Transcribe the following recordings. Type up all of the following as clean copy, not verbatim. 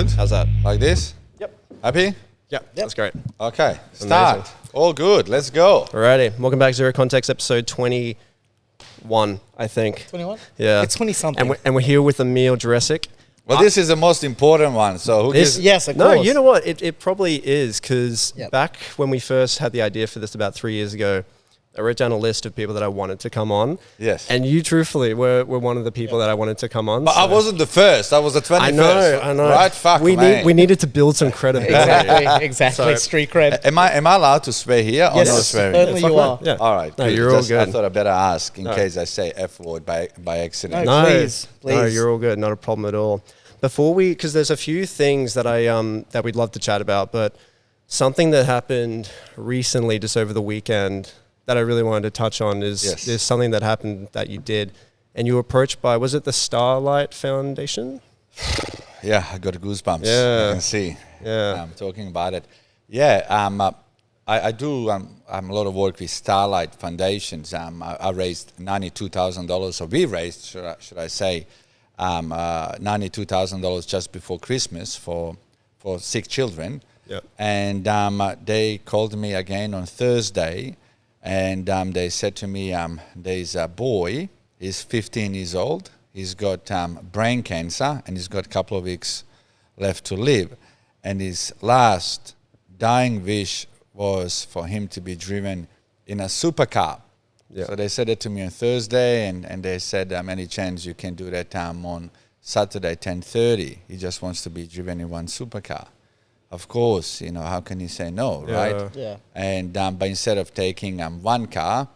good. How's that? Like this? Yep. Happy? That's great. Okay, start. Amazing. All good, let's go. Alrighty, welcome back to Zero Context, episode 21, I think. 21? Yeah. It's 20-something. And we're here with Emil Juresic. Well, this is the most important one, so who gives... Yes, of No, course. you know what? It probably is, because Yep. back when we first had the idea for this about 3 years ago, I wrote down a list of people that I wanted to come on. Yes. And you truthfully were one of the people that I wanted to come on. But I wasn't the first, I was the 21st. I know. Right, fuck, we man. needed to build some credibility. Exactly. So- Street cred. Am I allowed to swear here or Yes, no swearing? certainly Fuck you no. are. Yeah. All right, No, good. you're all I good. thought I better ask in No. case I say F word by accident. No. No, Please. no, you're all good. Not a problem at all. Before because there's a few things that that we'd love to chat about, but something that happened recently, just over the weekend, that I really wanted to touch on is something that happened that you did, and you were approached by, was it the Starlight Foundation? Yeah, I got goosebumps. Yeah. I can see. Yeah. I'm talking about it. Yeah, I do a lot of work with Starlight Foundations. I raised $92,000, or we raised, should I say, $92,000 just before Christmas for sick children. Yeah. And they called me again on Thursday, and they said to me, there's a boy, he's 15 years old, he's got brain cancer, and he's got a couple of weeks left to live. And his last dying wish was for him to be driven in a supercar. Yeah. So they said it to me on Thursday, and they said, any chance you can do that on Saturday, 10:30? He just wants to be driven in one supercar. Of course, how can you say no, right? Yeah. And but instead of taking one car,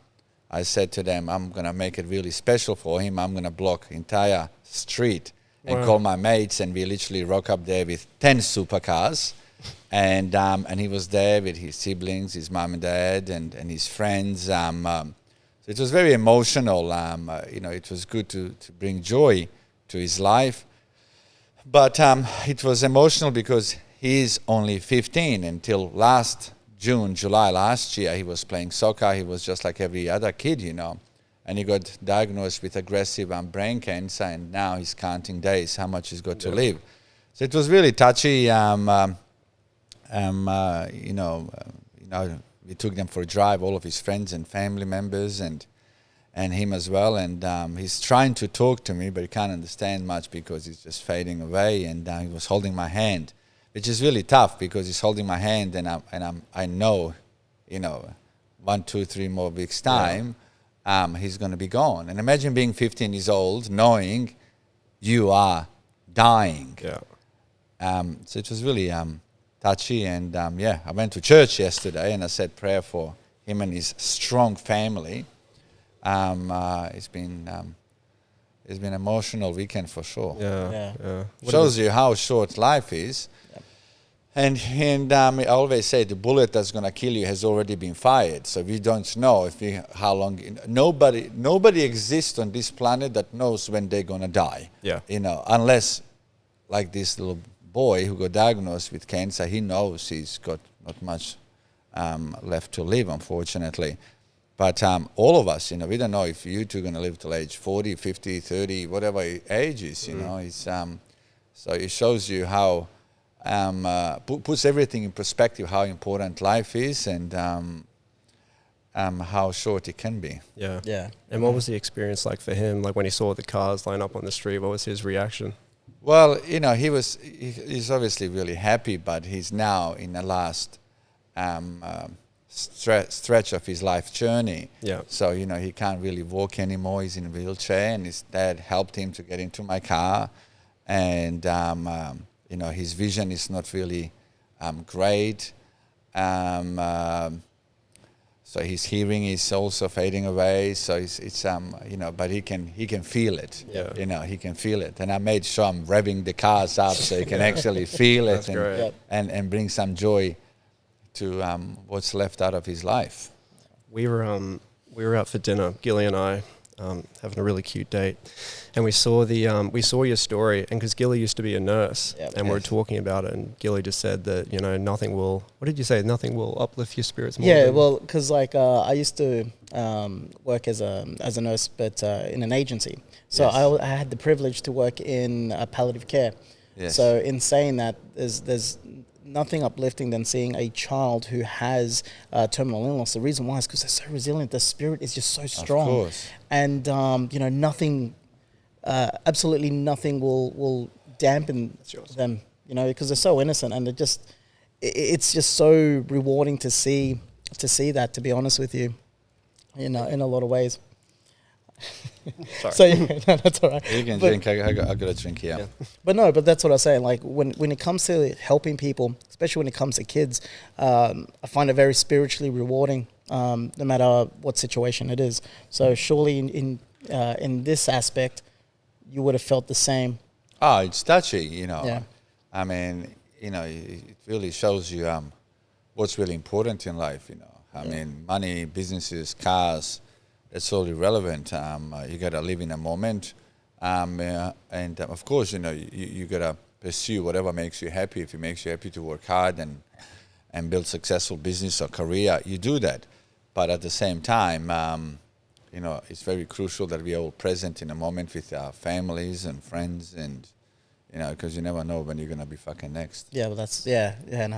I said to them, I'm going to make it really special for him. I'm going to block entire street and call my mates, and we literally rock up there with 10 supercars. And he was there with his siblings, his mom and dad, and his friends. So it was very emotional. It was good to bring joy to his life. But it was emotional because he's only 15. Until July last year, he was playing soccer. He was just like every other kid, And he got diagnosed with aggressive brain cancer, and now he's counting days, how much he's got to live. So it was really touchy. We took them for a drive, all of his friends and family members, and him as well. And he's trying to talk to me, but he can't understand much because he's just fading away. And he was holding my hand, which is really tough because he's holding my hand, and I know, 1, 2, 3 more weeks time, he's going to be gone. And imagine being 15 years old, knowing you are dying. Yeah. So it was really touchy, and I went to church yesterday, and I said prayer for him and his strong family. It's been an emotional weekend for sure. Yeah. Shows you how short life is. And I always say the bullet that's going to kill you has already been fired. So we don't know how long. Nobody exists on this planet that knows when they're going to die. Yeah. Unless, like this little boy who got diagnosed with cancer, he knows he's got not much left to live, unfortunately. But all of us, we don't know if you two are going to live till age 40, 50, 30, whatever age is, It's, so it shows you how, puts everything in perspective, how important life is, and how short it can be. Yeah. Yeah. And what was the experience like for him? Like when he saw the cars line up on the street, what was his reaction? Well, he's obviously really happy, but he's now in the last stretch of his life journey. Yeah. So, he can't really walk anymore. He's in a wheelchair, and his dad helped him to get into my car. And, his vision is not really great. So his hearing is also fading away. So it's but he can feel it. Yeah. He can feel it. And I made sure I'm revving the cars up so he can actually feel it. That's great. and bring some joy to what's left out of his life. We were out for dinner, Gilly and I, having a really cute date, and we saw your story, and because Gilly used to be a nurse, and we were talking about it, and Gilly just said that nothing will. What did you say? Nothing will uplift your spirits more. Yeah, well, because I used to work as a nurse, but in an agency. So I had the privilege to work in palliative care. Yes. So in saying that, there's nothing uplifting than seeing a child who has terminal illness. The reason why is because they're so resilient. The spirit is just so strong. Of course. And nothing, absolutely nothing will dampen them. Because they're so innocent, and it's just so rewarding to see that. To be honest with you, in a lot of ways. Sorry. So yeah, no, that's all right. You can drink. I got a drink here. Yeah. But that's what I was saying. Like when it comes to helping people, especially when it comes to kids, I find it very spiritually rewarding, no matter what situation it is. So surely in this aspect, you would have felt the same. Oh, it's touchy, Yeah. I mean, it really shows you what's really important in life, I mean, money, businesses, cars, it's all irrelevant. You got to live in a moment. And of course, you got to pursue whatever makes you happy. If it makes you happy to work hard and build successful business or career, you do that. But at the same time, it's very crucial that we are all present in a moment with our families and friends, and because you never know when you're gonna be fucking next. Yeah, well, that's no,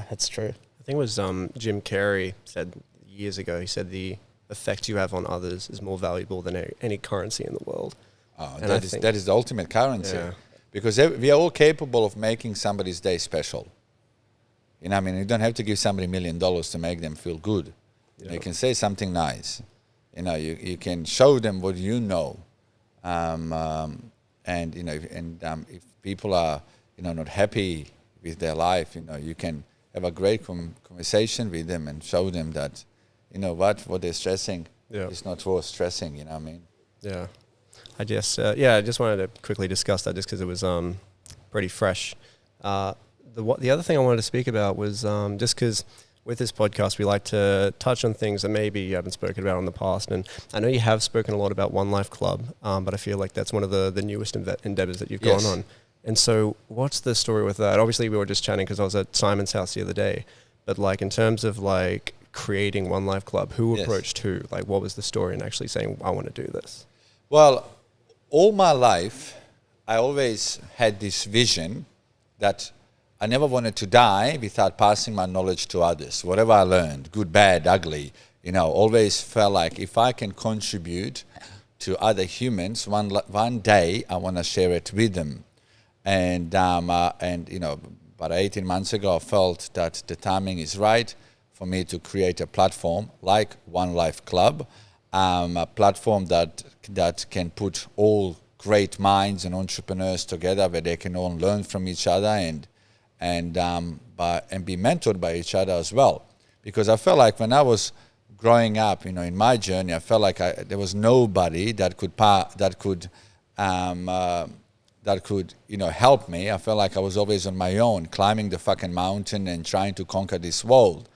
that's true. I think it was Jim Carrey said years ago. He said the effect you have on others is more valuable than any currency in the world. Oh, And that is the ultimate currency, Yeah. because we are all capable of making somebody's day special. You don't have to give somebody $1 million to make them feel good. Yeah. You can say something nice. You can show them what you know. If people are not happy with their life, you can have a great conversation with them and show them that what they're stressing is not worth stressing. You know what I mean? Yeah. I just wanted to quickly discuss that just because it was pretty fresh. The other thing I wanted to speak about was just because with this podcast we like to touch on things that maybe you haven't spoken about in the past, and I know you have spoken a lot about One Life Club, but I feel like that's one of the newest endeavors that you've gone on. And so what's the story with that? Obviously we were just chatting because I was at Simon's house the other day, but like in terms of like creating One Life Club, who approached who? Like what was the story in actually saying I want to do this? Well, all my life I always had this vision that I never wanted to die without passing my knowledge to others. Whatever I learned, good, bad, ugly, always felt like if I can contribute to other humans, one day I want to share it with them. And about 18 months ago, I felt that the timing is right for me to create a platform like One Life Club, a platform that can put all great minds and entrepreneurs together, where they can all learn from each other and be mentored by each other as well. Because I felt like when I was growing up, in my journey, I felt like there was nobody that could help me. I felt like I was always on my own, climbing the fucking mountain and trying to conquer this world.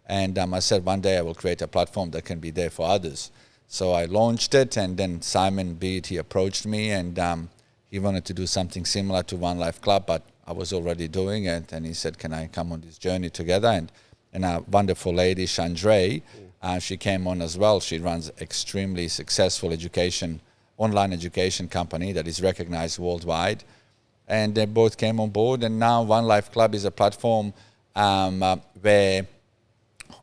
And I said one day I will create a platform that can be there for others. So I launched it, and then Simon Beat, he approached me, and he wanted to do something similar to One Life Club, but I was already doing it, and he said, can I come on this journey together? And a wonderful lady, Sharndré, she came on as well. She runs extremely successful online education company that is recognized worldwide. And they both came on board, and now One Life Club is a platform where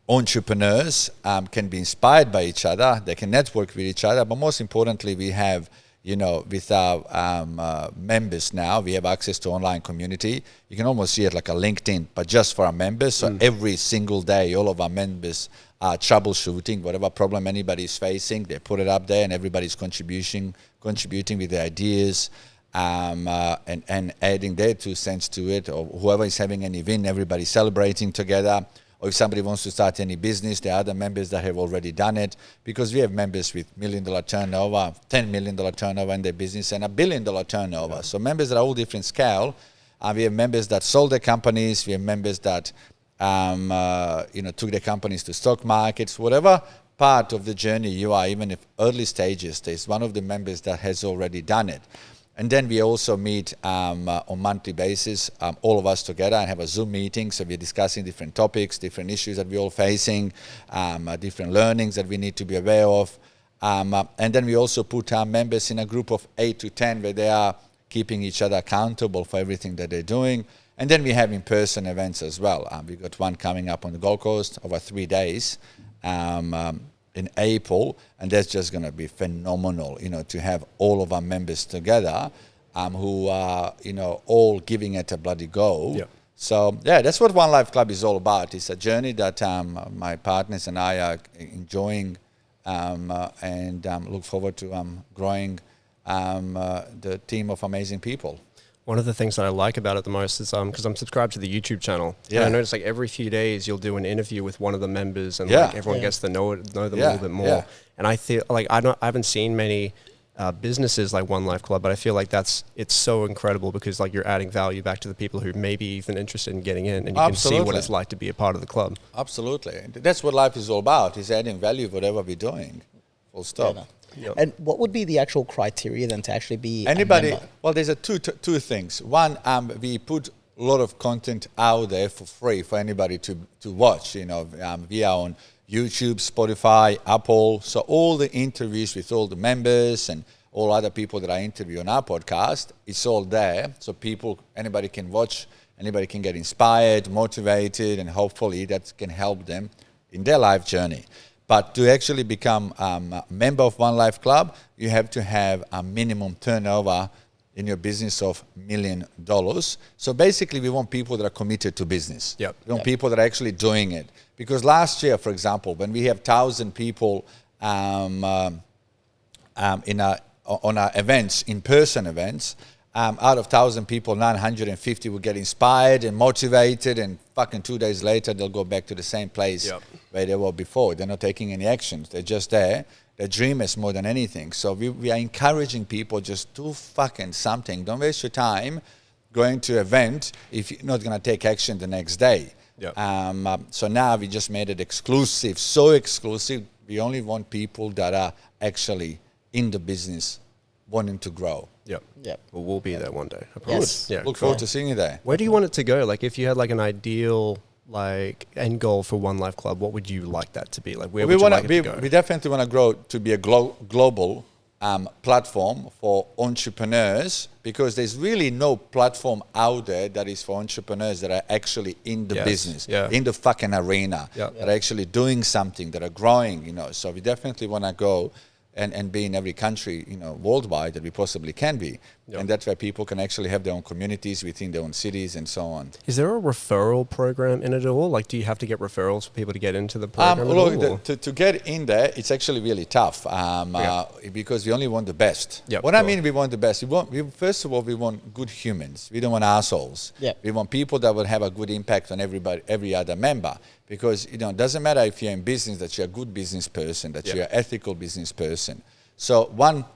entrepreneurs can be inspired by each other, they can network with each other, but most importantly, we have, with our members now, we have access to online community. You can almost see it like a LinkedIn, but just for our members. So every single day, all of our members are troubleshooting whatever problem anybody is facing. They put it up there, and everybody's contributing with their ideas and adding their 2 cents to it. Or whoever is having any win, everybody's celebrating together. Or if somebody wants to start any business, there are other members that have already done it, because we have members with $1 million turnover, $10 million turnover in their business, and $1 billion turnover. Yeah. So members that are all different scale. We have members that sold their companies. We have members that took their companies to stock markets. Whatever part of the journey you are, even if early stages, there's one of the members that has already done it. And then we also meet on a monthly basis, all of us together, and have a Zoom meeting. So we're discussing different topics, different issues that we're all facing, different learnings that we need to be aware of. And then we also put our members in a group of 8 to 10 where they are keeping each other accountable for everything that they're doing. And then we have in-person events as well. We got one coming up on the Gold Coast over 3 days in April, and that's just going to be phenomenal, to have all of our members together who are, all giving it a bloody go. Yeah. So, yeah, that's what One Life Club is all about. It's a journey that my partners and I are enjoying and look forward to growing the team of amazing people. One of the things that I like about it the most is because I'm subscribed to the YouTube channel. Yeah. And I notice like every few days you'll do an interview with one of the members, and Yeah. like everyone gets to know them a Yeah. little bit more. Yeah. And I feel like I haven't seen many businesses like One Life Club, but I feel like it's so incredible because like you're adding value back to the people who may be even interested in getting in, and you can see what it's like to be a part of the club. Absolutely. That's what life is all about, is adding value whatever we're doing. Full stop. Yeah, no. Yep. And what would be the actual criteria then to actually be Anybody? a member? Well, there's two things. One, we put a lot of content out there for free for anybody to watch. We are on YouTube, Spotify, Apple. So all the interviews with all the members and all other people that I interview on our podcast, it's all there. So anybody can watch, anybody can get inspired, motivated, and hopefully that can help them in their life journey. But to actually become a member of One Life Club, you have to have a minimum turnover in your business of $1 million. So basically, we want people that are committed to business. Yep. We want people that are actually doing it. Because last year, for example, when we have 1,000 people on our events, in-person events, out of 1,000 people, 950 will get inspired and motivated, and fucking 2 days later, they'll go back to the same place where they were before. They're not taking any actions. They're just there. They're dreamers more than anything. So we are encouraging people, just do fucking something. Don't waste your time going to an event if you're not going to take action the next day. Yep. So now we just made it exclusive, so exclusive. We only want people that are actually in the business, wanting to grow. Yep. Yep. Well, we'll be there one day. I Good. promise. Yeah. Look forward to seeing you there. Where do you want it to go? Like, if you had like an ideal like end goal for One Life Club, what would you like that to be? Like, where would you like it to go? We definitely want to grow to be a global platform for entrepreneurs, because there's really no platform out there that is for entrepreneurs that are actually in the business, in the fucking arena, that are actually doing something, that are growing, So we definitely want to go and be in every country, worldwide that we possibly can be. And that's where people can actually have their own communities within their own cities and so on. Is there a referral program in it at all? Like, do you have to get referrals for people to get into the program at all? To get in there, it's actually really tough because we only want the best. I mean we want the best, first of all, we want good humans. We don't want assholes. We want people that will have a good impact on every other member. Because it doesn't matter if you're in business, that you're a good business person, that you're an ethical business person. So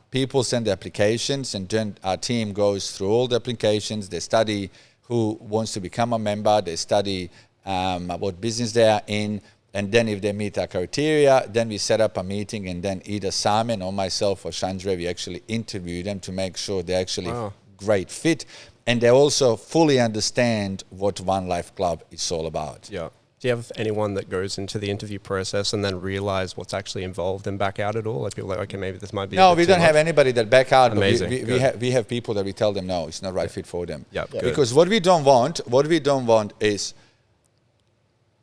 people send the applications, and then our team goes through all the applications. They study who wants to become a member. They study what business they are in. And then if they meet our criteria, then we set up a meeting, and then either Simon or myself or Sharndré, we actually interview them to make sure they're actually great fit. And they also fully understand what One Life Club is all about. Yeah. Do you have anyone that goes into the interview process and then realize what's actually involved and back out at all? Like, people are like, okay, maybe this might be. No, we don't have anybody that back out. Amazing. We have people that we tell them no, it's not right fit for them. Good. Because what we don't want is,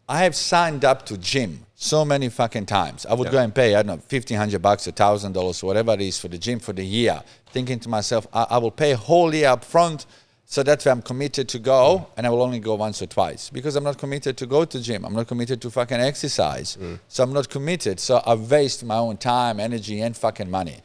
I have signed up to gym so many fucking times. I would go and pay, I don't know, $1,500, $1,000, whatever it is for the gym for the year, thinking to myself, I will pay whole year up front. So that's where I'm committed to go, and I will only go once or twice, because I'm not committed to go to gym. I'm not committed to fucking exercise. So I'm not committed. So I waste my own time, energy, and fucking money.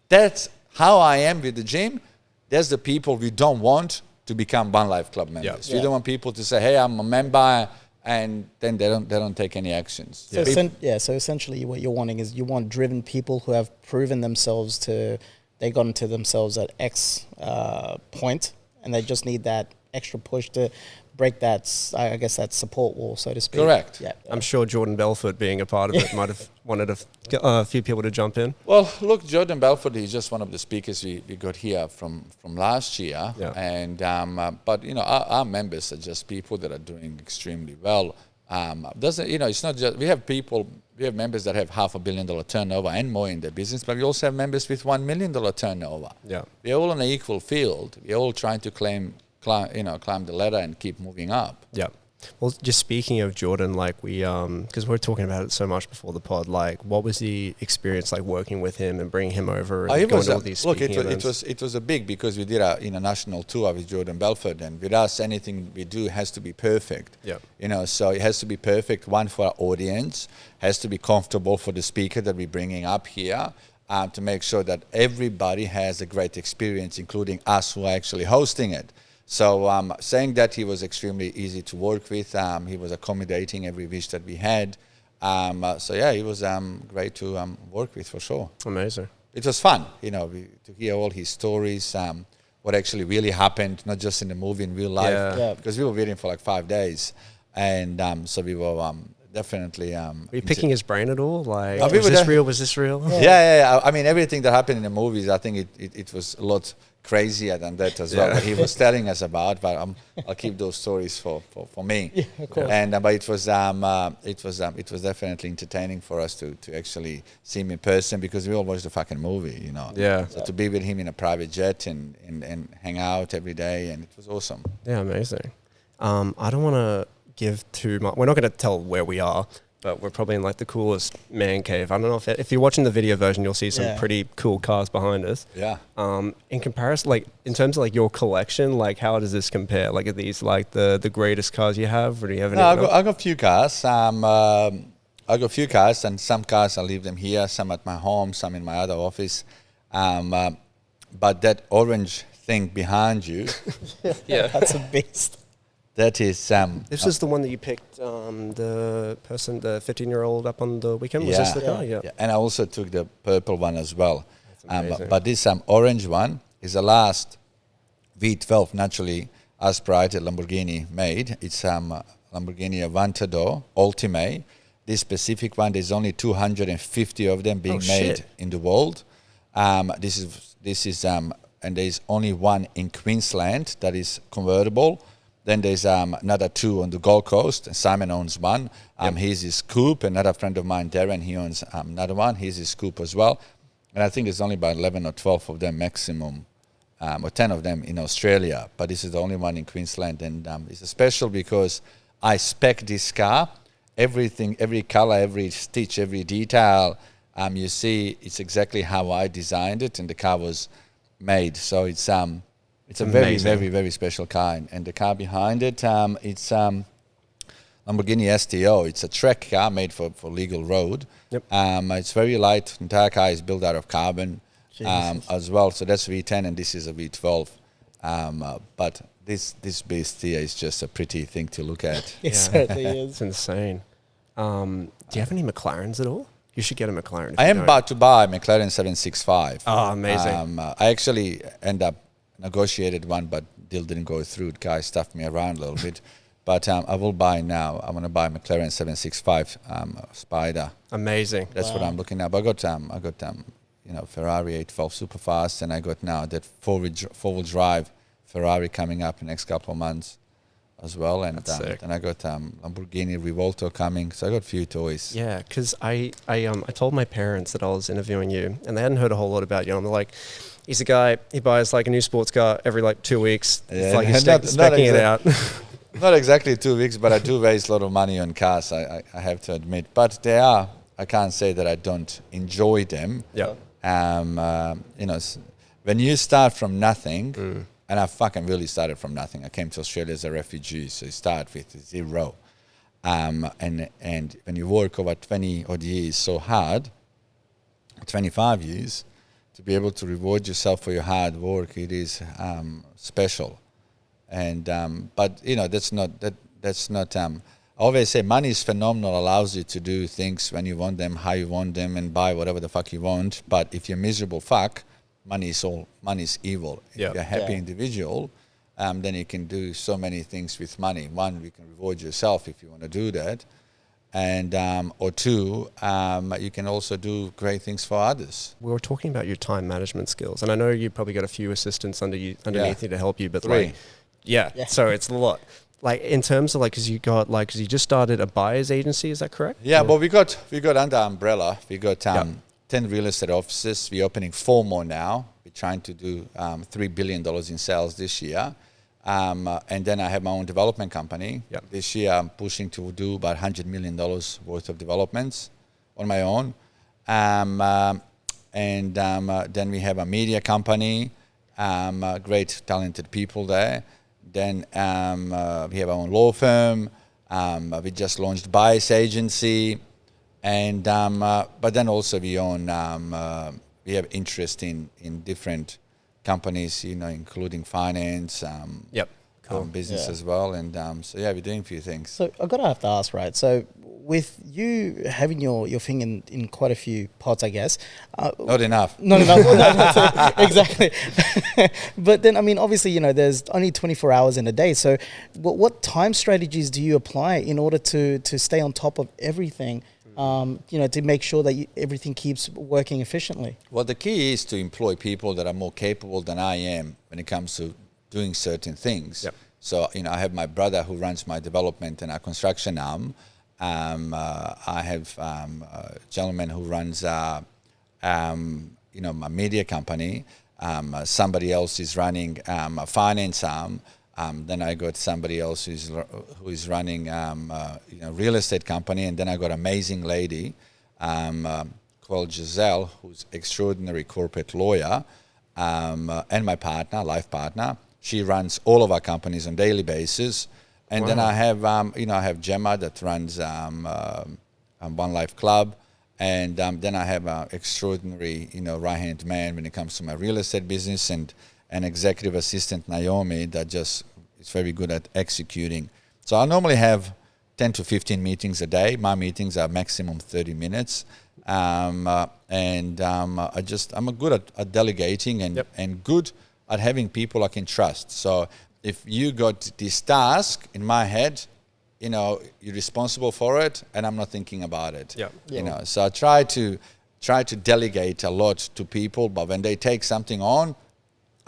That's how I am with the gym. There's the people we don't want to become One Life Club members. We don't want people to say, hey, I'm a member, and then they don't take any actions. So so essentially what you're wanting is, you want driven people who have proven themselves they got into themselves at X point, and they just need that extra push to break that, I guess, that support wall, so to speak. Correct. Yeah. I'm sure Jordan Belfort, being a part of it, might have wanted a few people to jump in. Well, look, Jordan Belfort is just one of the speakers we got here from last year. And but our members are just people that are doing extremely well. It's not just, we have people we have members that have $500 million turnover and more in their business, but we also have members with $1 million turnover. Yeah. We're all on an equal field. We're all trying to climb the ladder and keep moving up. Yeah. Well, just speaking of Jordan, like we, because we're talking about it so much before the pod, like what was the experience like working with him and bringing him over and going to all these speaking events? It was a big, because we did a national tour with Jordan Belfort, and with us, anything we do has to be perfect. Yeah. So it has to be perfect, one, for our audience, has to be comfortable for the speaker that we're bringing up here, to make sure that everybody has a great experience, including us who are actually hosting it. So saying that, he was extremely easy to work with. He was accommodating every wish that we had. So yeah, he was great to work with, for sure. Amazing. It was fun, to hear all his stories, what actually really happened, not just in the movie, in real life. Yeah. Because we were with him for like 5 days. And so we were definitely... Were you picking his brain at all? Like, we was this real? Was this real? Yeah. I mean, everything that happened in the movies, I think it was a lot crazially than that as well, that he was telling us about, but I'll keep those stories for me. Yeah, of course. And but it was definitely entertaining for us to actually see him in person, because we all watched the fucking movie, Yeah. So to be with him in a private jet and hang out every day, and it was awesome. Yeah, amazing. I don't want to give too much. We're not going to tell where we are, but we're probably in like the coolest man cave. I don't know if you're watching the video version, you'll see some pretty cool cars behind us. Yeah. In comparison, like in terms of like your collection, like how does this compare? Like, are these like the greatest cars you have, or do you have any? No, I got a few cars. I got a few cars, and some cars I leave them here, some at my home, some in my other office. But that orange thing behind you, Yeah, that's a beast. that is This is the one that you picked, the 15-year-old up on the weekend. Was this the car? Yeah. And I also took the purple one as well. Amazing. But this orange one is the last V12 naturally aspirated Lamborghini made. It's Lamborghini Aventador Ultimate. This specific one, there's only 250 of them being made in the world. This is and there's only one in Queensland that is convertible. Then there's another two on the Gold Coast. Simon owns one. He's his Coupe. Another friend of mine, Darren, he owns another one. He's his Coupe as well. And I think there's only about 11 or 12 of them maximum, or 10 of them in Australia. But this is the only one in Queensland. And it's special because I spec this car. Everything, every color, every stitch, every detail, you see, it's exactly how I designed it, and the car was made. So it's a very, very, very special car. And the car behind it, it's Lamborghini STO. It's a track car made for legal road. Yep. It's very light. The entire car is built out of carbon as well. So that's V10, and this is a V12. But this beast here is just a pretty thing to look at. It certainly is. It's insane. Do you have any McLarens at all? You should get a McLaren. I am about to buy a McLaren 765. Oh, amazing. I actually end up negotiated one, but deal didn't go through. The guy stuffed me around a little bit. But I will buy now. I want to buy a McLaren 765 Spider. Amazing. That's what I'm looking at. But I got Ferrari 812 Superfast, and I got now that four-wheel drive Ferrari coming up in the next couple of months as well. And then I got Lamborghini Rivolto coming. So I got a few toys. Yeah, because I told my parents that I was interviewing you, and they hadn't heard a whole lot about you. And they're like, he's a guy, he buys like a new sports car every like 2 weeks. It's like he's specking it out. Not exactly 2 weeks, but I do waste a lot of money on cars, I have to admit. But they are, I can't say that I don't enjoy them. Yeah. When you start from nothing, and I fucking really started from nothing. I came to Australia as a refugee, so you start with zero. And when you work over 20 odd years so hard, 25 years, to be able to reward yourself for your hard work, it is special. And but that's not. I always say money is phenomenal, allows you to do things when you want them, how you want them, and buy whatever the fuck you want. But if you're a miserable fuck, money is evil. If you're a happy individual, then you can do so many things with money. One, you can reward yourself if you want to do that, and or two, you can also do great things for others. We were talking about your time management skills, and I know you probably got a few assistants underneath you to help you, but 3. Yeah, so it's a lot. like in terms of like, because you just started a buyer's agency, is that correct? Yeah, but we got under umbrella. We got 10 real estate offices. We're opening 4 more now. We're trying to do $3 billion in sales this year. And then I have my own development company. Yep. This year I'm pushing to do about $100 million worth of developments on my own. Then we have a media company, great talented people there. Then we have our own law firm. We just launched buyer's agency. And but then also we own, we have interest in different companies, including finance, business as well. And so we're doing a few things. So I've got to have to ask, right? So with you having your finger in quite a few pots, I guess. Not enough. Not enough. No, exactly. But then, I mean, obviously, there's only 24 hours in a day. So what time strategies do you apply in order to stay on top of everything? To make sure that everything keeps working efficiently? Well, the key is to employ people that are more capable than I am when it comes to doing certain things. Yep. So, I have my brother who runs my development and our construction arm. I have a gentleman who runs, my media company. Somebody else is running a finance arm. Then I got somebody else who is running real estate company, and then I got an amazing lady called Giselle, who's extraordinary corporate lawyer, and my partner, life partner. She runs all of our companies on daily basis, and then I have I have Gemma that runs One Life Club, and then I have an extraordinary right hand man when it comes to my real estate business, and an executive assistant, Naomi, that just is very good at executing. So I normally have 10 to 15 meetings a day. My meetings are maximum 30 minutes. I'm good at delegating and good at having people I can trust. So if you got this task in my head, you're responsible for it, and I'm not thinking about it. So I try to delegate a lot to people, but when they take something on,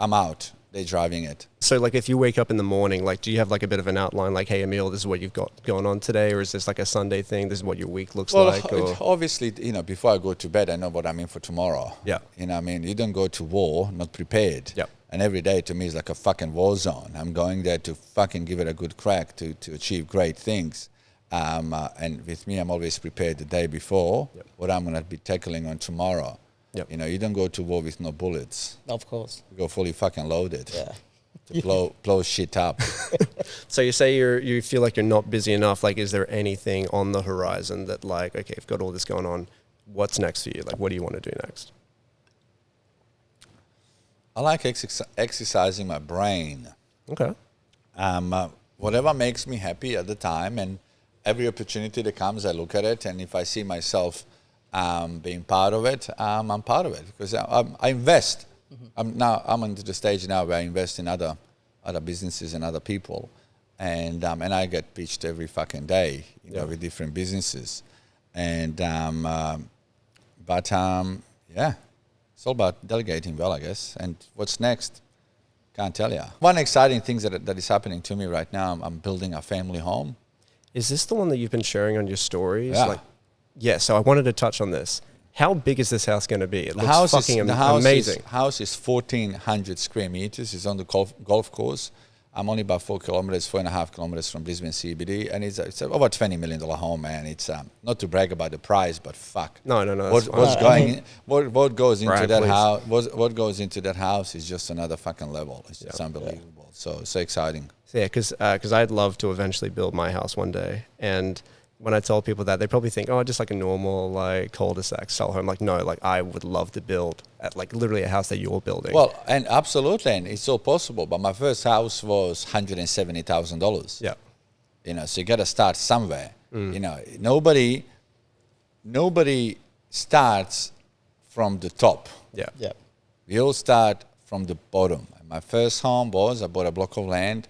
I'm out. They're driving it. So like if you wake up in the morning, like do you have like a bit of an outline like, hey, Emil, this is what you've got going on today? Or is this like a Sunday thing? This is what your week looks like? Or? Obviously, before I go to bed, I know what I'm in for tomorrow. Yeah. You don't go to war not prepared. Yeah. And every day to me is like a fucking war zone. I'm going there to fucking give it a good crack to achieve great things. And with me, I'm always prepared the day before what I'm going to be tackling on tomorrow. Yep. You don't go to war with no bullets. Of course. You go fully fucking loaded. Yeah. To blow shit up. So you say you feel like you're not busy enough. Like, is there anything on the horizon that like, okay, I've got all this going on. What's next for you? Like, what do you want to do next? I like exercising my brain. Okay. Whatever makes me happy at the time, and every opportunity that comes, I look at it, and if I see myself being part of it, I'm part of it because I invest. Mm-hmm. I'm into the stage now where I invest in other businesses and other people, and I get pitched every fucking day, with different businesses, and it's all about delegating well, I guess. And what's next? Can't tell you. One exciting thing that is happening to me right now, I'm building a family home. Is this the one that you've been sharing on your stories? Yeah. So I wanted to touch on this. How big is this house going to be? It looks fucking amazing. The house is 1,400 square meters. It's on the golf course. I'm only about 4.5 kilometers from Brisbane CBD, and it's over $20 million home, man. It's not to brag about the price, but fuck. No. What goes into that house? What goes into that house is just another fucking level. It's just unbelievable. So exciting. Yeah, because I'd love to eventually build my house one day, and when I tell people that, they probably think, oh, just like a normal like cul-de-sac style home. Like, no, like I would love to build at like literally a house that you're building. Well, and absolutely, and it's all possible. But my first house was $170,000. Yeah. So you got to start somewhere. Nobody starts from the top. Yeah. We all start from the bottom. My first home I bought a block of land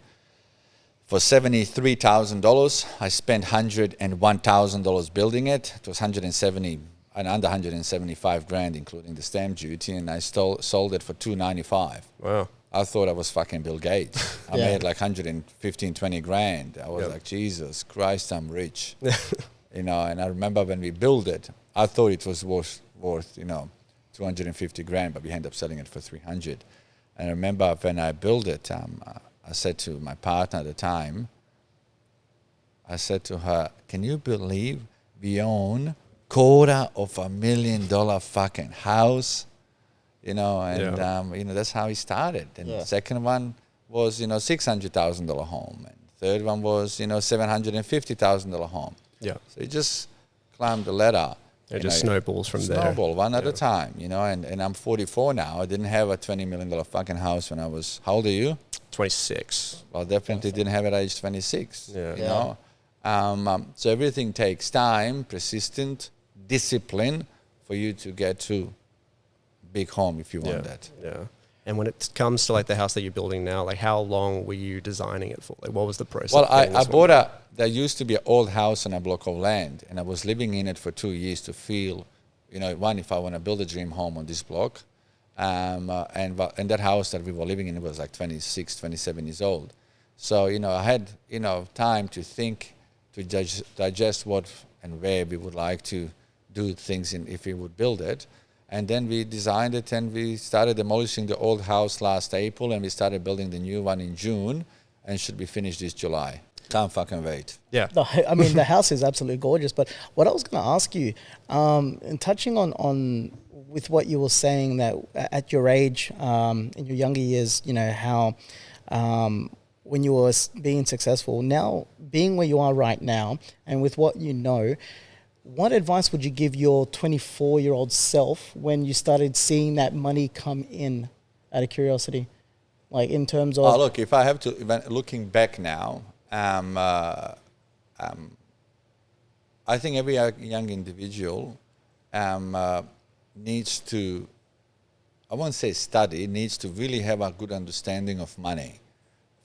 for $73,000. I spent $101,000 building it. It was under 175 grand, including the stamp duty, and I sold it for $295. Wow. I thought I was fucking Bill Gates. I made like 115, 20 grand. I was like, Jesus Christ, I'm rich. You know, and I remember when we built it, I thought it was worth, you know, 250 grand, but we ended up selling it for 300. And I remember when I built it, I said to my partner at the time, I said to her, can you believe we own $250,000 fucking house? You know, and, you know, that's how he started. And the second one was, you know, $600,000 home. And third one was, you know, $750,000 home. Yeah. So he just climbed the ladder. It just snowballs from there. Snowball, one at a time, you know, and I'm 44 now. I didn't have a $20 million fucking house when I was, how old are you? 26. Well, definitely didn't have it at age 26, you know. So everything takes time, persistent, discipline for you to get to big home if you want that. Yeah. And when it comes to like the house that you're building now, like how long were you designing it for? Like what was the process? Well, I bought there used to be an old house on a block of land, and I was living in it for 2 years to feel, you know, one, if I want to build a dream home on this block. And that house that we were living in was like 26, 27 years old. So, you know, I had, you know, time to think, to digest what and where we would like to do things in if we would build it. And then we designed it, and we started demolishing the old house last April, and we started building the new one in June, and should be finished this July. Can't fucking wait. Yeah. I mean, the house is absolutely gorgeous. But what I was going to ask you, and touching on with what you were saying, that at your age, in your younger years, you know, how when you were being successful, now being where you are right now, and with what you know, what advice would you give your 24-year-old self when you started seeing that money come in, out of curiosity? Like in terms of... Oh, look, if I have to, looking back now, I think every young individual needs to, I won't say study, needs to really have a good understanding of money,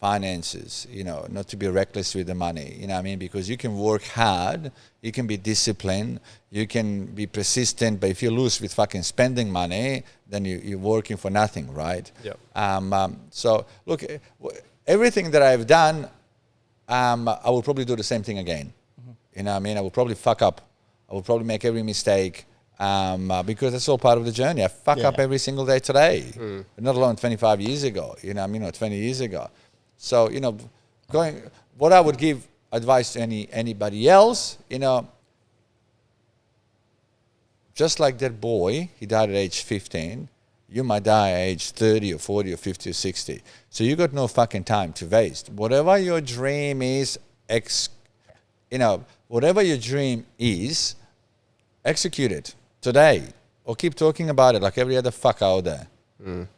finances, you know, not to be reckless with the money, you know what I mean? Because you can work hard, you can be disciplined, you can be persistent, but if you lose with fucking spending money, then you're working for nothing, right? Yeah. So, look, everything that I've done, I will probably do the same thing again. You know what I mean? I will probably fuck up. I will probably make every mistake because that's all part of the journey. I fuck up every single day today, not alone 25 years ago, you know what I mean, or 20 years ago. So, you know, what I would give advice to anybody else, you know, just like that boy, he died at age 15, you might die at age 30 or 40 or 50 or 60. So you got no fucking time to waste. Whatever your dream is, whatever your dream is, execute it today, or keep talking about it like every other fuck out there.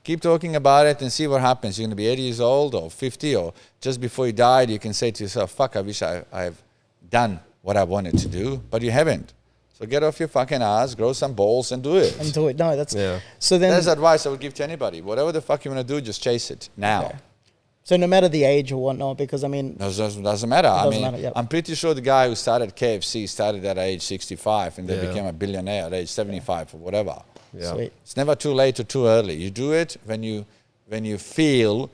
Keep talking about it and see what happens. You're going to be 80 years old or 50, or just before you died, you can say to yourself, fuck, I wish I've done what I wanted to do, but you haven't. So get off your fucking ass, grow some balls and do it. And do it. No, that's... Yeah. So then... That's advice I would give to anybody. Whatever the fuck you want to do, just chase it now. Okay. So no matter the age or whatnot, because I mean... Doesn't matter. I'm pretty sure the guy who started KFC started at age 65 and then became a billionaire at age 75 or whatever. Yeah. Sweet. It's never too late or too early. You do it when you feel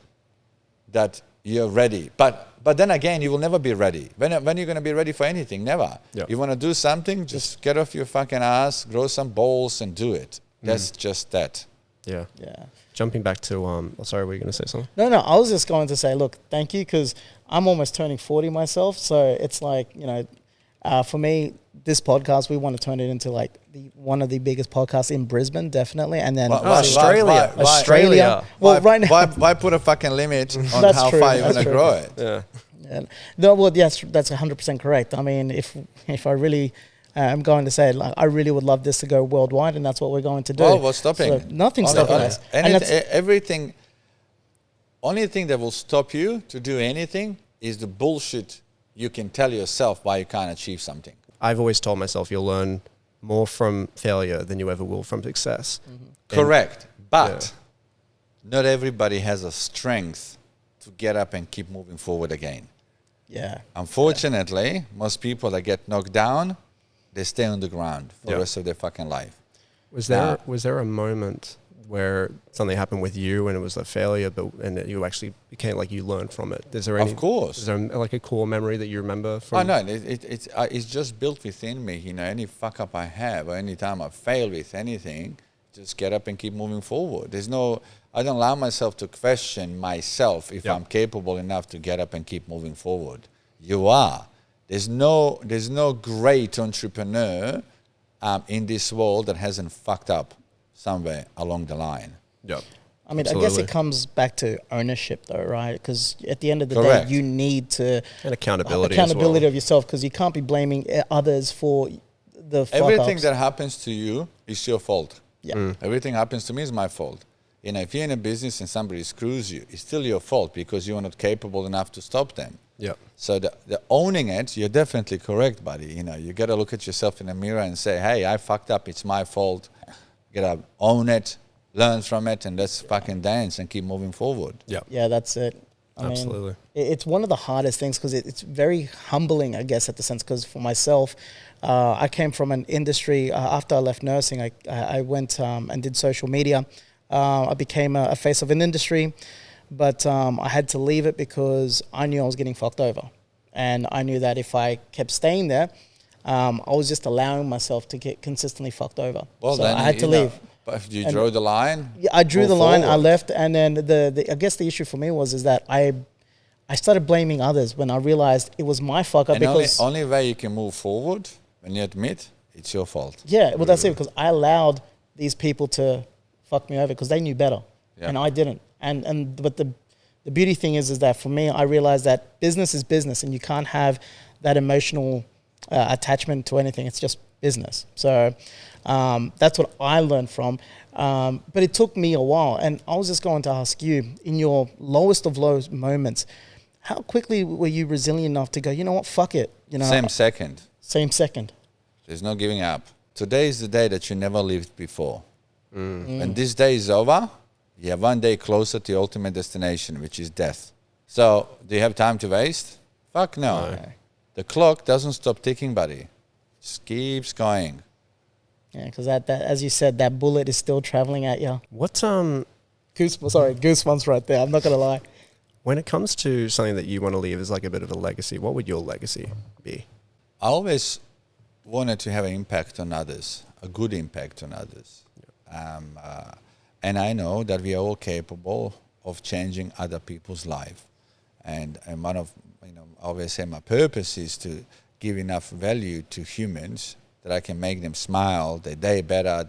that you're ready. But then again, you will never be ready. When are you going to be ready for anything? Never. Yeah. You want to do something, just get off your fucking ass, grow some balls and do it. That's just that. Yeah. Yeah. Jumping back to, sorry, were you going to say something? No, I was just going to say, look, thank you, because I'm almost turning 40 myself. So it's like, you know, for me, this podcast, we want to turn it into like one of the biggest podcasts in Brisbane, definitely. And then Australia. Well, right now. Why put a fucking limit on how far you're going to grow it? Yeah. No, well, yes, that's 100% correct. I mean, if I really... I'm going to say, like, I really would love this to go worldwide, and that's what we're going to do. Oh, what's stopping? So nothing's stopping us. Everything. Only thing that will stop you to do anything is the bullshit you can tell yourself why you can't achieve something. I've always told myself you'll learn more from failure than you ever will from success. Correct, but not everybody has a strength to get up and keep moving forward again. Yeah. Unfortunately, most people that get knocked down, they stay on the ground for the rest of their fucking life. Was there a moment where something happened with you and it was a failure, and that you actually became like you learned from it? Is there any? Of course. Is there like a core memory that you remember from? Oh no, it's just built within me. You know, any fuck up I have or any time I fail with anything, just get up and keep moving forward. I don't allow myself to question myself if I'm capable enough to get up and keep moving forward. You are. There's no great entrepreneur in this world that hasn't fucked up somewhere along the line. Yep. I mean, Absolutely. I guess it comes back to ownership, though, right? Because at the end of the Correct. day, you need to And accountability. accountability as of yourself, because you can't be blaming others for the fuck Everything ups. that happens to you is your fault. Yeah. Everything happens to me is my fault. You know, if you're in a business and somebody screws you, it's still your fault because you are not capable enough to stop them. Yep. So the owning it, you're definitely correct, buddy. You know, you got to look at yourself in the mirror and say, hey, I fucked up. It's my fault. You got to own it, learn from it, and let's fucking dance and keep moving forward. Yep. Yeah, that's it. I Absolutely. mean, it's one of the hardest things because it's very humbling, I guess, at the sense, because for myself, I came from an industry, after I left nursing, I went and did social media. I became a face of an industry, but I had to leave it because I knew I was getting fucked over. And I knew that if I kept staying there, I was just allowing myself to get consistently fucked over. Well, so then I had to leave. But if you drew the line, Yeah, I drew move the line. I forward. left, and then I guess the issue for me was that I started blaming others when I realized it was my fuck up And because only way you can move forward when you admit it's your fault. yeah, well that's it, because I allowed these people to fuck me over because they knew better and I didn't. But the beauty thing is that for me, I realized that business is business, and you can't have that emotional attachment to anything. It's just business. So that's what I learned from. But it took me a while, and I was just going to ask you, in your lowest of low moments, how quickly were you resilient enough to go, you know what, fuck it, you know, Same second. same second. There's no giving up. Today is the day that you never lived before. When this day is over, you have one day closer to your ultimate destination, which is death. So, do you have time to waste? Fuck no. The clock doesn't stop ticking, buddy. Just keeps going. Yeah, because that, as you said, that bullet is still traveling at you. What's Goosebumps right there. I'm not gonna lie. when it comes to something that you want to leave as like a bit of a legacy, what would your legacy be? I always wanted to have an impact on others, a good impact on others. And I know that we are all capable of changing other people's life. And one of, I always say my purpose is to give enough value to humans that I can make them smile, their day better,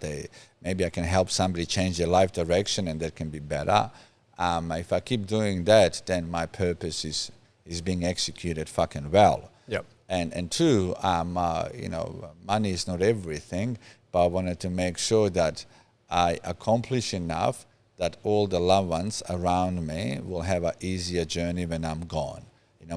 maybe I can help somebody change their life direction and that can be better. If I keep doing that, then my purpose is being executed fucking well. Yep. And two, money is not everything, but I wanted to make sure that I accomplish enough that all the loved ones around me will have an easier journey when I'm gone.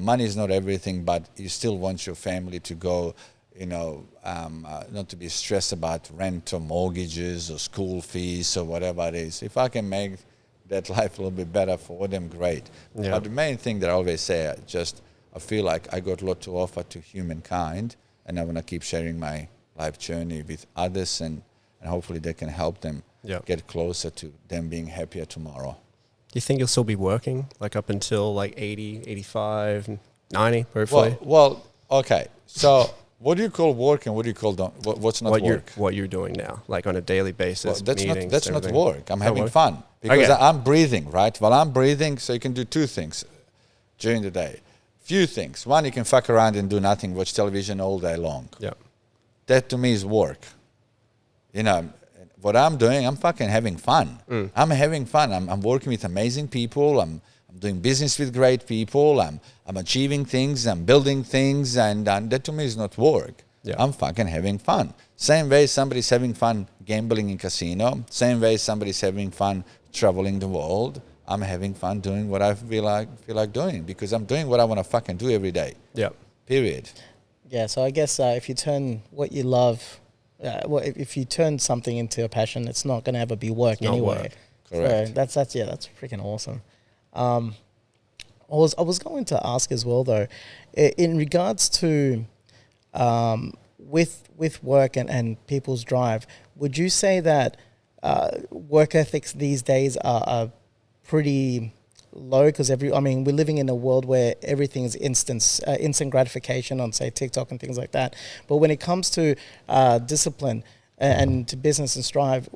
Money is not everything, but you still want your family to go, not to be stressed about rent or mortgages or school fees or whatever it is. If I can make that life a little bit better for them, great. Yeah. But the main thing that I always say, I feel like I got a lot to offer to humankind, and I want to keep sharing my life journey with others, and hopefully they can help them get closer to them being happier tomorrow. Do you think you'll still be working like up until like 80, 85, 90, hopefully? Well, okay. So what do you call work and what do you call what's not work? What you're doing now, like on a daily basis, That's meetings, not everything. work. I'm having fun because I'm breathing, right? While I'm breathing, so you can do two things during the day. Few things. One, you can fuck around and do nothing, watch television all day long. Yeah. That to me is work. What I'm doing, I'm fucking having fun. I'm having fun. I'm working with amazing people. I'm doing business with great people. I'm achieving things. I'm building things, and that to me is not work. Yeah. I'm fucking having fun. Same way somebody's having fun gambling in casino. Same way somebody's having fun traveling the world. I'm having fun doing what I feel like doing because I'm doing what I want to fucking do every day. Yeah. Period. Yeah, so I guess if you turn what you love, if you turn something into a passion, it's not going to ever be work anyway. Work. Correct. So that's freaking awesome. I was going to ask as well though, in regards to with work and people's drive, would you say that work ethics these days are pretty low because we're living in a world where everything is instant gratification on, say, TikTok and things like that. But when it comes to discipline and to business and strive,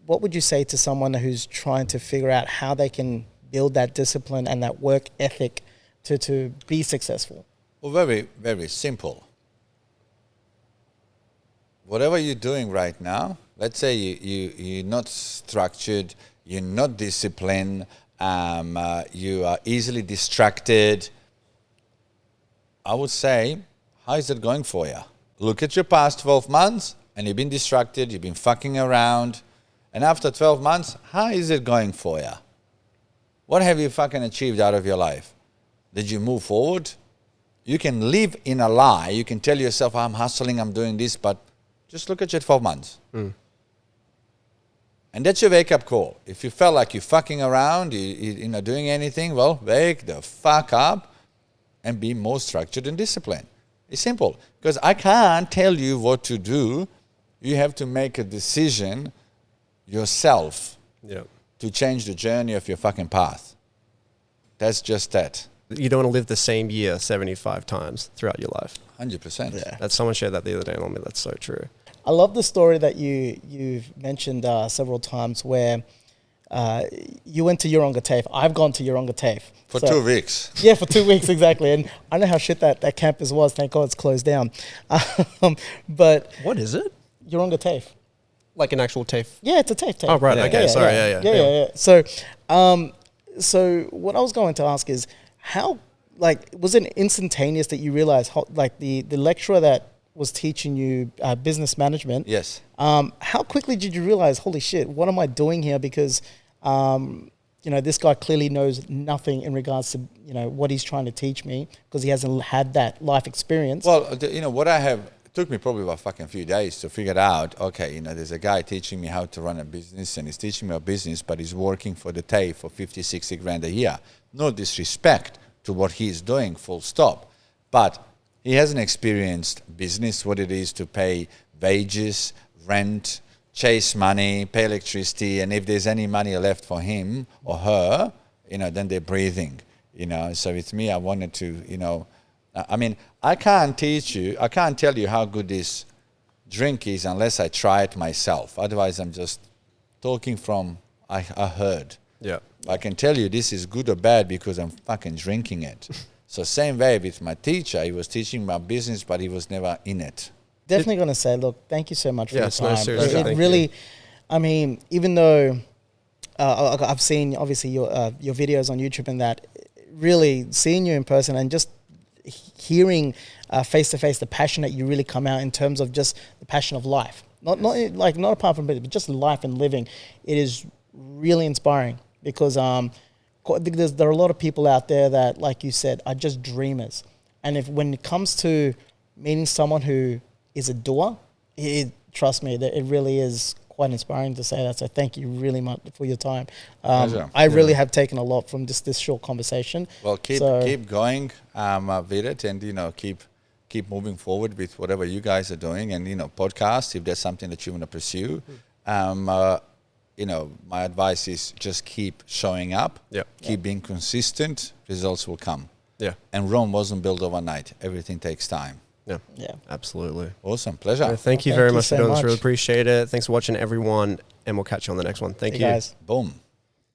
what would you say to someone who's trying to figure out how they can build that discipline and that work ethic to be successful? Well, very, very simple. Whatever you're doing right now, let's say you're not structured, you're not disciplined, you are easily distracted. I would say, how is it going for you? Look at your past 12 months and you've been distracted, you've been fucking around. And after 12 months, how is it going for you? What have you fucking achieved out of your life? Did you move forward? You can live in a lie. You can tell yourself, I'm hustling, I'm doing this, but just look at your 12 months. And that's your wake-up call. If you felt like you're fucking around, you're not doing anything, well, wake the fuck up and be more structured and disciplined. It's simple. Because I can't tell you what to do. You have to make a decision yourself to change the journey of your fucking path. That's just that. You don't want to live the same year 75 times throughout your life. 100%. Yeah. That someone shared that the other day on me. That's so true. I love the story that you've mentioned several times where you went to Yeronga TAFE. I've gone to Yeronga TAFE. For 2 weeks. Yeah, for 2 weeks, exactly. And I know how shit that campus was. Thank God it's closed down. But What is it? Yeronga TAFE. Like an actual TAFE? Yeah, it's a TAFE. Oh, right. Yeah, Okay. yeah, Sorry. Yeah. So what I was going to ask is how, was it instantaneous that you realized, the lecturer that was teaching you business management? Yes. How quickly did you realize, holy shit, what am I doing here? Because, this guy clearly knows nothing in regards to, what he's trying to teach me because he hasn't had that life experience. Well, what I have, it took me probably about fucking few days to figure out, okay, there's a guy teaching me how to run a business and he's teaching me a business, but he's working for the TAFE for 50, 60 grand a year. No disrespect to what he's doing, full stop. But he hasn't experienced business, what it is to pay wages, rent, chase money, pay electricity, and if there's any money left for him or her, then they're breathing. So with me, I wanted to, I can't teach you, I can't tell you how good this drink is unless I try it myself. Otherwise, I'm just talking from I heard. Yeah. I can tell you this is good or bad because I'm fucking drinking it. So same way with my teacher, he was teaching my business, but he was never in it. Definitely going to say, look, thank you so much for your time. No, seriously, it really, even though I've seen obviously your videos on YouTube and that, really seeing you in person and just hearing face to face the passion that you really come out in terms of just the passion of life, not apart from it, but just life and living. It is really inspiring because there are a lot of people out there that, like you said, are just dreamers. And when it comes to meeting someone who is a doer, trust me, that it really is quite inspiring to say that. So thank you really much for your time. I really have taken a lot from just this short conversation. Well, keep going with it, and keep moving forward with whatever you guys are doing, and podcasts if there's something that you want to pursue. My advice is just keep showing up, keep being consistent, results will come. Yeah. And Rome wasn't built overnight. Everything takes time. Yeah, absolutely. Awesome. Pleasure. Thank you very much for doing this. Really appreciate it. Thanks for watching, everyone, and we'll catch you on the next one. Thank you. Guys. Boom.